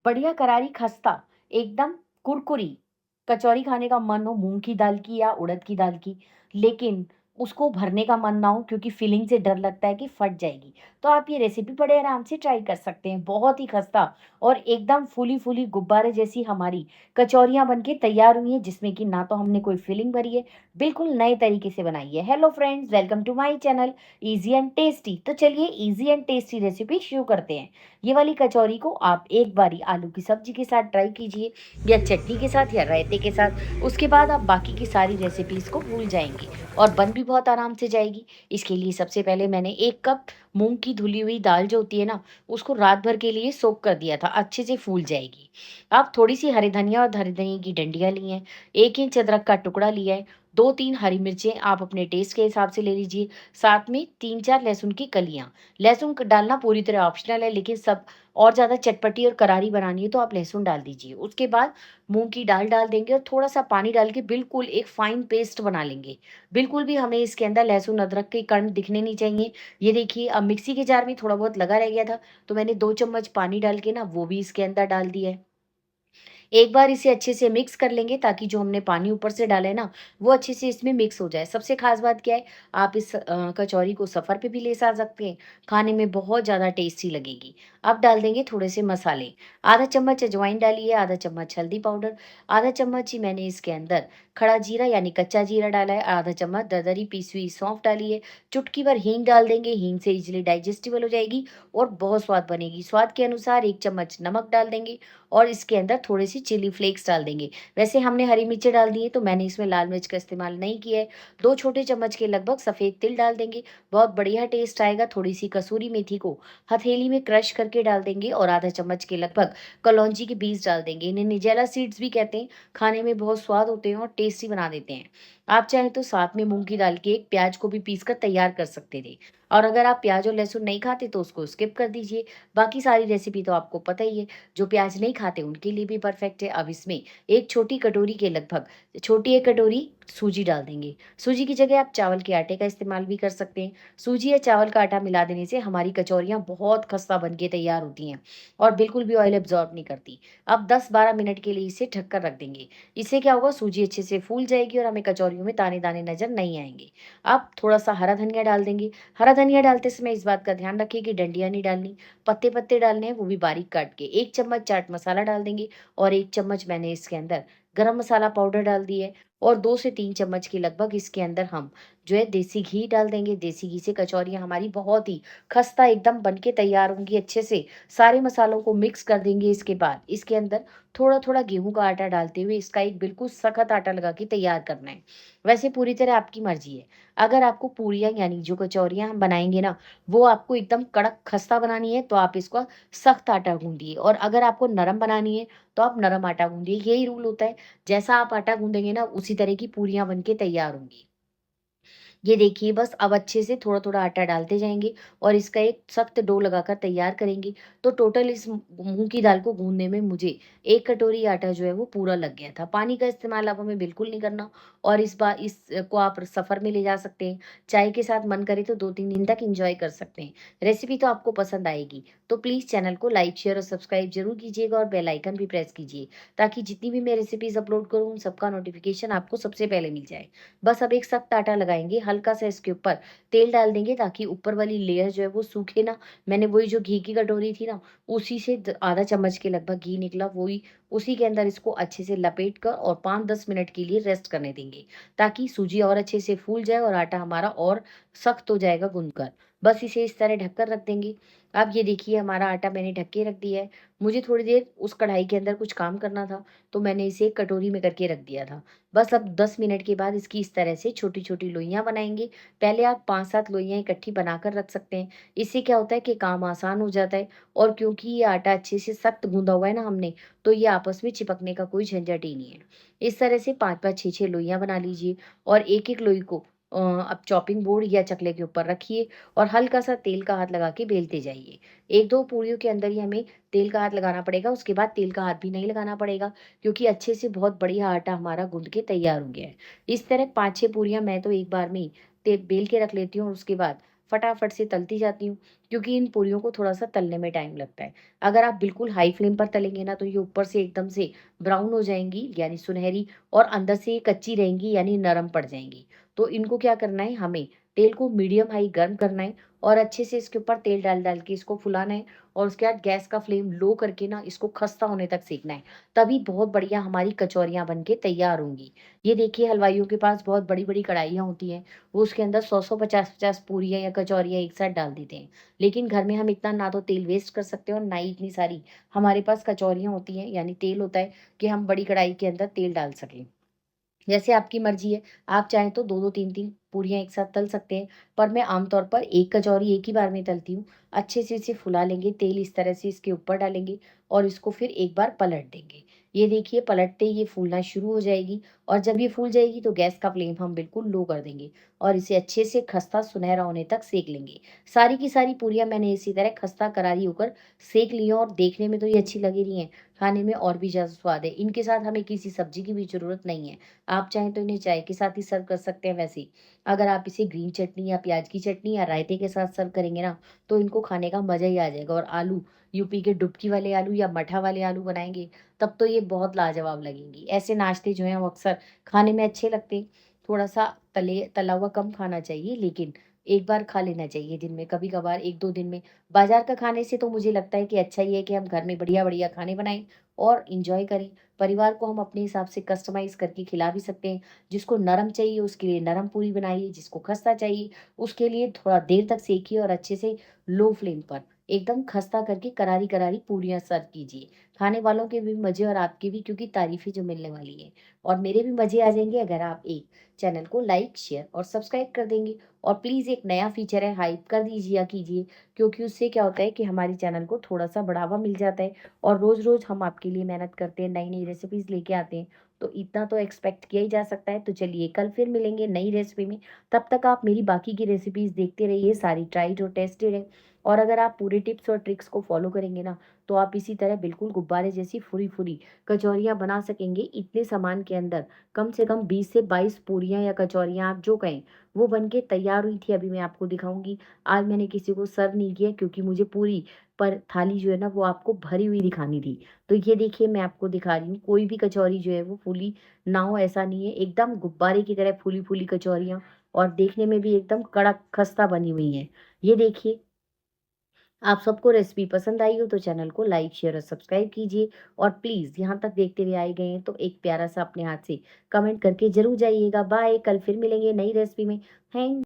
बढ़िया करारी खस्ता, एकदम कुरकुरी कचौरी खाने का मन हो मूँग की दाल की या उड़द की दाल की, लेकिन उसको भरने का मन ना हो क्योंकि फिलिंग से डर लगता है कि फट जाएगी। तो आप ये रेसिपी बड़े आराम से ट्राई कर सकते हैं। बहुत ही खस्ता और एकदम फूली-फूली गुब्बारे जैसी हमारी कचौरियाँ बन के तैयार हुई हैं, जिसमें कि ना तो हमने कोई फिलिंग भरी है, बिल्कुल नए तरीके से बनाई है। Hello friends, welcome to my channel easy and tasty. तो चलिए ईज़ी एंड टेस्टी रेसिपी शुरू करते हैं। ये वाली कचौरी को आप एक बारी आलू की सब्जी के साथ ट्राई कीजिए या चटनी के साथ या रायते के साथ। उसके बाद आप बाकी की सारी रेसिपीज़ को भूल जाएँगे और बन भी बहुत आराम से जाएगी। इसके लिए सबसे पहले मैंने 1 कप मूँग की धुली हुई दाल जो होती है ना, उसको रात भर के लिए सोक कर दिया था, अच्छे से फूल जाएगी। आप थोड़ी-सी हरी धनिया और हरी धनिया की डंडियाँ ली हैं, 1 इंच अदरक का टुकड़ा लिया है, 2-3 हरी मिर्चें आप अपने टेस्ट के हिसाब से ले लीजिए, साथ में 3-4 लहसुन की कलियाँ। लहसुन क डालना पूरी तरह ऑप्शनल है, लेकिन सब और ज़्यादा चटपटी और करारी बनानी है तो आप लहसुन डाल दीजिए। उसके बाद मूँग की दाल डाल देंगे और थोड़ा-सा पानी डाल के बिल्कुल एक फ़ाइन पेस्ट बना लेंगे। बिल्कुल भी हमें इसके अंदर लहसुन, अदरक के कण दिखने नहीं चाहिए। ये देखिए, अब मिक्सी के जार में थोड़ा बहुत लगा रह गया था, तो मैंने 2 चम्मच पानी डाल के ना वो भी इसके अंदर डाल दिया है। एक बार इसे अच्छे से मिक्स कर लेंगे ताकि जो हमने पानी ऊपर से डाला है ना, वो अच्छे से इसमें मिक्स हो जाए। सबसे ख़ास बात क्या है, आप इस कचौरी को सफ़र पे भी ले जा सकते हैं, खाने में बहुत ज़्यादा टेस्टी लगेगी। अब डाल देंगे थोड़े से मसाले, आधा चम्मच अजवाइन डाली है, आधा चम्मच हल्दी पाउडर, आधा चम्मच ही मैंने इसके अंदर खड़ा जीरा यानी कच्चा जीरा डाला है, आधा चम्मच दरदरी पीसी हुई सौंफ डाली है, चुटकी भर हींग डाल देंगे, हींग से ईज़िली डाइजेस्टिबल हो जाएगी और बहुत स्वाद बनेगी। स्वाद के अनुसार 1 चम्मच नमक डाल देंगे और इसके अंदर थोड़ी-सी चिली फ्लेक्स डाल देंगे। वैसे हमने हरी मिर्चें डाल दी हैं, तो मैंने इसमें लाल मिर्च का इस्तेमाल नहीं किया है। 2 छोटे चम्मच के लगभग सफ़ेद तिल डाल देंगे, बहुत बढ़िया टेस्ट आएगा। थोड़ी-सी कसूरी मेथी को हथेली में क्रश करके डाल देंगे और आधा चम्मच के लगभग कलौंजी के बीज डाल देंगे। इन्हें निजेला सीड्स भी कहते हैं, खाने में बहुत स्वाद होते हैं और टेस्टी बना देते हैं। आप चाहें तो साथ में मूँग की दाल के एक प्याज को भी पीस कर तैयार कर सकते थे और अगर आप प्याज और लहसुन नहीं खाते, तो उसको स्किप कर दीजिए। बाकी सारी रेसिपी तो आपको पता ही है। जो प्याज नहीं खाते उनके लिए भी परफेक्ट है। अब इसमें एक छोटी कटोरी के लगभग छोटी एक कटोरी सूजी डाल देंगे। सूजी की जगह आप चावल के आटे का इस्तेमाल भी कर सकते हैं। सूजी या चावल का आटा मिला देने से हमारी कचौरियाँ बहुत खस्ता बन के तैयार होती हैं और बिल्कुल भी ऑयल एब्जॉर्ब नहीं करती। अब 10-12 मिनट के लिए इसे ढक कर रख देंगे। इससे क्या होगा, सूजी अच्छे से फूल जाएगी और हमें कचौरियों में दाने-दाने नज़र नहीं आएँगे। अब थोड़ा-सा हरा धनिया डाल देंगे। हरा धनिया डालते समय इस बात का ध्यान रखिए कि डंडियाँ नहीं डालनी, पत्ते-पत्ते डालने हैं, वो भी बारीक काट के। 1 चम्मच चाट मसाला डाल देंगे और 1 चम्मच मैंने इसके अंदर गरम मसाला पाउडर डाल दिया है और 2 से 3 चम्मच के लगभग इसके अंदर हम जो है देसी घी डाल देंगे। देसी घी से कचौरियाँ हमारी बहुत ही खस्ता एकदम बन के तैयार होंगी। अच्छे से सारे मसालों को मिक्स कर देंगे। इसके बाद इसके अंदर थोड़ा-थोड़ा गेहूँ का आटा डालते हुए इसका एक बिल्कुल सख्त आटा लगा के तैयार करना है। वैसे पूरी तरह आपकी मर्ज़ी है। अगर आपको पूरियाँ यानी जो कचौरियाँ हम बनाएँगे ना, वो आपको एकदम कड़क खस्ता बनानी है, तो आप इसको सख्त आटा गूँधिए और अगर आपको नरम बनानी है, तो आप नरम आटा गूँधिए। यही रूल होता है, जैसा आप आटा गूँधेंगे ना, उसी तरह की पूरियाँ बन के तैयार होंगी। ये देखिए, बस अब अच्छे से थोड़ा-थोड़ा आटा डालते जाएँगे और इसका एक सख्त डो लगाकर तैयार करेंगे। तो टोटल इस मूँग की दाल को गूँधने में मुझे 1 कटोरी आटा जो है वो पूरा लग गया था। पानी का इस्तेमाल अब हमें बिल्कुल नहीं करना और इस बार इसको आप सफ़र में ले जा सकते हैं। चाय के साथ मन करे तो 2-3 दिन तक एन्जॉय कर सकते हैं। रेसिपी तो आपको पसंद आएगी। तो प्लीज़ चैनल को लाइक, शेयर और सब्सक्राइब ज़रूर कीजिएगा और बेल आइकन भी प्रेस कीजिए, ताकि जितनी भी मैं रेसिपीज़ अपलोड करूँ, उन सबका नोटिफ़िकेशन आपको सबसे पहले मिल जाए। बस अब एक सख्त आटा लगाएँगे, हल्का सा इसके ऊपर तेल डाल देंगे ताकि ऊपर वाली लेयर जो है वो सूखे ना। मैंने वही जो घी की कटोरी थी ना, उसी से आधा चम्मच के लगभग घी निकला, वही उसी के अंदर इसको अच्छे से लपेट कर और 5-10 मिनट के लिए रेस्ट करने देंगे, ताकि सूजी और अच्छे से फूल जाए और आटा हमारा और सख्त हो जाएगा गूंद। बस इसे इस तरह ढककर रख देंगे। अब ये देखिए, हमारा आटा मैंने ढक के रख दिया है। मुझे थोड़ी देर उस कढ़ाई के अंदर कुछ काम करना था, तो मैंने इसे एक कटोरी में करके रख दिया था। बस अब 10 मिनट के बाद इसकी इस तरह से छोटी-छोटी लोइयाँ बनाएँगे। पहले आप 5-7 लोइयाँ इकट्ठी बनाकर रख सकते हैं। इससे क्या होता है कि काम आसान हो जाता है और क्योंकि ये आटा अच्छे से सख्त गूँधा हुआ है ना हमने, तो ये आपस में चिपकने का कोई झंझट ही नहीं है। इस तरह से 5-5, 6-6 लोइयाँ बना लीजिए और एक-एक लोई को आप चॉपिंग बोर्ड या चकले के ऊपर रखिए और हल्का-सा तेल का हाथ लगा के बेलते जाइए। 1-2 पूरियों के अंदर ही हमें तेल का हाथ लगाना पड़ेगा, उसके बाद तेल का हाथ भी नहीं लगाना पड़ेगा, क्योंकि अच्छे से बहुत बढ़िया आटा हमारा गूँध के तैयार हो गया है। इस तरह 5-6 पूरियाँ मैं तो एक बार में ही बेल के रख लेती हूँ और उसके बाद फटाफट से तलती जाती हूँ, क्योंकि इन पूरियों को थोड़ा-सा तलने में टाइम लगता है। अगर आप बिल्कुल हाई फ्लेम पर तलेंगे ना, तो ये ऊपर से एकदम से ब्राउन हो जाएँगी यानी सुनहरी, और अंदर से ये कच्ची रहेंगी यानी नरम पड़ जाएँगी। तो इनको क्या करना है, हमें तेल को मीडियम हाई गर्म करना है और अच्छे से इसके ऊपर तेल डाल-डाल के इसको फुलाना है, और उसके बाद गैस का फ्लेम लो करके ना इसको खस्ता होने तक सेंकना है। तभी बहुत बढ़िया हमारी कचौरियाँ बन के तैयार होंगी। ये देखिए, हलवाइयों के पास बहुत बड़ी-बड़ी कढ़ाइयाँ होती हैं, वो उसके अंदर 100-100 50-50 पूरियाँ या कचौरियाँ एक साथ डाल देते हैं। लेकिन घर में हम इतना ना तो तेल वेस्ट कर सकते हैं और ना ही इतनी सारी हमारे पास कचौरियाँ होती हैं यानी तेल होता है कि हम बड़ी कढ़ाई के अंदर तेल डाल सकें। जैसे आपकी मर्ज़ी है, आप चाहें तो 2-2 3-3 पूरियाँ एक साथ तल सकते हैं, पर मैं आमतौर पर एक कचौरी एक ही बार में तलती हूँ। अच्छे से इसे फुला लेंगे, तेल इस तरह से इसके ऊपर डालेंगे और इसको फिर एक बार पलट देंगे। ये देखिए, पलटते ही ये फूलना शुरू हो जाएगी, और जब ये फूल जाएगी तो गैस का फ्लेम हम बिल्कुल लो कर देंगे और इसे अच्छे से खस्ता सुनहरा होने तक सेंक लेंगे। सारी की सारी पूरियाँ मैंने इसी तरह खस्ता करारी होकर सेंक ली हैं, और देखने में तो ये अच्छी लग ही रही हैं, खाने में और भी ज़्यादा स्वाद है। इनके साथ हमें किसी सब्ज़ी की भी ज़रूरत नहीं है। आप चाहें तो इन्हें चाय के साथ ही सर्व कर सकते हैं वैसे ही। अगर आप इसे ग्रीन चटनी या प्याज की चटनी या रायते के साथ सर्व करेंगे ना, तो इनको खाने का मज़ा ही आ जाएगा। और आलू, यूपी के डुबकी वाले आलू या मठा वाले आलू बनाएँगे, तब तो ये बहुत लाजवाब लगेंगी। ऐसे नाश्ते जो हैं वो अक्सर खाने में अच्छे लगते हैं। थोड़ा-सा तला हुआ कम खाना चाहिए, लेकिन एक बार खा लेना चाहिए दिन में, कभी-कभार 1-2 दिन में। बाज़ार का खाने से तो मुझे लगता है कि अच्छा ये है कि हम घर में बढ़िया-बढ़िया खाने बनाएँ और एन्जॉय करें। परिवार को हम अपने हिसाब से कस्टमाइज़ करके खिला भी सकते हैं। जिसको नरम चाहिए उसके लिए नरम पूरी बनाइए, जिसको खस्ता चाहिए उसके लिए थोड़ा देर तक सेकिए और अच्छे से लो फ्लेम पर एकदम खस्ता करके करारी-करारी पूरियाँ सर्व कीजिए। खाने वालों के भी मज़े और आपके भी, क्योंकि तारीफ़ें जो मिलने वाली हैं। और मेरे भी मज़े आ जाएँगे अगर आप एक चैनल को लाइक, शेयर और सब्सक्राइब कर देंगे। और प्लीज़, एक नया फ़ीचर है, हाइप कर दीजिए कीजिए, क्योंकि उससे क्या होता है कि हमारे चैनल को थोड़ा-सा बढ़ावा मिल जाता है, और रोज़-रोज़ हम आपके लिए मेहनत करते हैं, नई-नई रेसिपीज़ लेके आते हैं, तो इतना तो एक्सपेक्ट किया ही जा सकता है। तो चलिए, कल फिर मिलेंगे नई रेसिपी में, तब तक आप मेरी बाकी की रेसिपीज़ देखते रहिए, सारी ट्राइड और टेस्टेड हैं। और अगर आप पूरे टिप्स और ट्रिक्स को फ़ॉलो करेंगे ना, तो आप इसी तरह बिल्कुल गुब्बारे जैसी फुरी-फुरी कचौरियाँ बना सकेंगे। इतने सामान के अंदर कम से कम 20 से 22 पूरियाँ या कचौरियाँ, आप जो कहें, वो बन के तैयार हुई थी। अभी मैं आपको दिखाऊँगी। आज मैंने किसी को सर्व नहीं किया, क्योंकि मुझे पूरी पर थाली जो है ना वो आपको भरी हुई दिखानी थी। तो ये देखिए, मैं आपको दिखा रही हूँ, कोई भी कचौरी जो है वो फूली ना हो ऐसा नहीं है, एकदम गुब्बारे की तरह फूली-फूली कचौरियाँ, और देखने में भी एकदम कड़क खस्ता बनी हुई हैं। ये देखिए, आप सबको रेसिपी पसंद आई हो तो चैनल को लाइक, शेयर और सब्सक्राइब कीजिए, और प्लीज़ यहाँ तक देखते हुए आए गए हैं तो एक प्यारा-सा अपने हाथ से कमेंट करके ज़रूर जाइएगा। बाय, कल फिर मिलेंगे नई रेसिपी में। थैंक